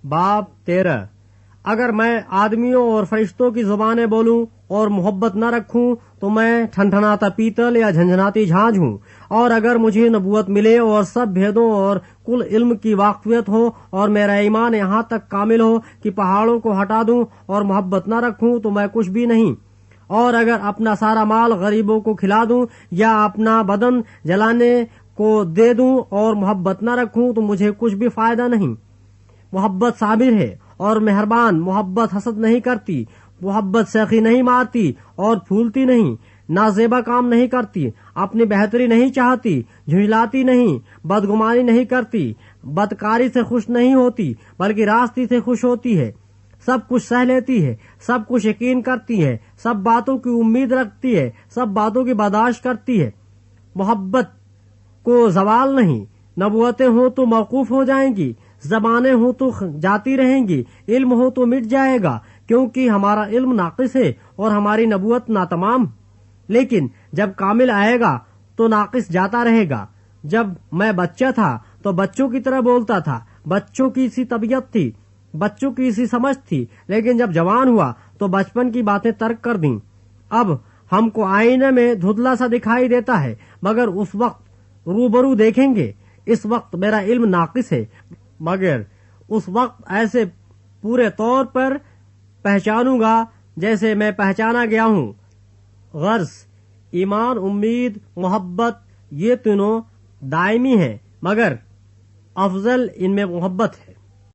باب 13 اگر میں آدمیوں اور فرشتوں کی زبانیں بولوں اور محبت نہ رکھوں تو میں ٹھنٹھناتا پیتل یا جھنجھناتی جھانجھ ہوں، اور اگر مجھے نبوت ملے اور سب بھیدوں اور کل علم کی واقفیت ہو اور میرا ایمان یہاں تک کامل ہو کہ پہاڑوں کو ہٹا دوں اور محبت نہ رکھوں تو میں کچھ بھی نہیں، اور اگر اپنا سارا مال غریبوں کو کھلا دوں یا اپنا بدن جلانے کو دے دوں اور محبت نہ رکھوں تو مجھے کچھ بھی فائدہ نہیں۔ محبت صابر ہے اور مہربان، محبت حسد نہیں کرتی، محبت سخی نہیں مارتی اور پھولتی نہیں، نازیبا کام نہیں کرتی، اپنی بہتری نہیں چاہتی، جھنجھلاتی نہیں، بدگمانی نہیں کرتی، بدکاری سے خوش نہیں ہوتی بلکہ راستی سے خوش ہوتی ہے، سب کچھ سہ لیتی ہے، سب کچھ یقین کرتی ہے، سب باتوں کی امید رکھتی ہے، سب باتوں کی برداشت کرتی ہے۔ محبت کو زوال نہیں، نبوتیں ہوں تو موقوف ہو جائیں گی، زبانیں ہوں تو جاتی رہیں گی، علم ہو تو مٹ جائے گا، کیونکہ ہمارا علم ناقص ہے اور ہماری نبوت ناتمام، لیکن جب کامل آئے گا تو ناقص جاتا رہے گا۔ جب میں بچہ تھا تو بچوں کی طرح بولتا تھا، بچوں کی سی طبیعت تھی، بچوں کی سی سمجھ تھی، لیکن جب جوان ہوا تو بچپن کی باتیں ترک کر دیں۔ اب ہم کو آئینے میں دھندلا سا دکھائی دیتا ہے، مگر اس وقت روبرو دیکھیں گے۔ اس وقت میرا علم ناقص ہے، مگر اس وقت ایسے پورے طور پر پہچانوں گا جیسے میں پہچانا گیا ہوں۔ غرض ایمان، امید، محبت یہ تینوں دائمی ہیں، مگر افضل ان میں محبت ہے۔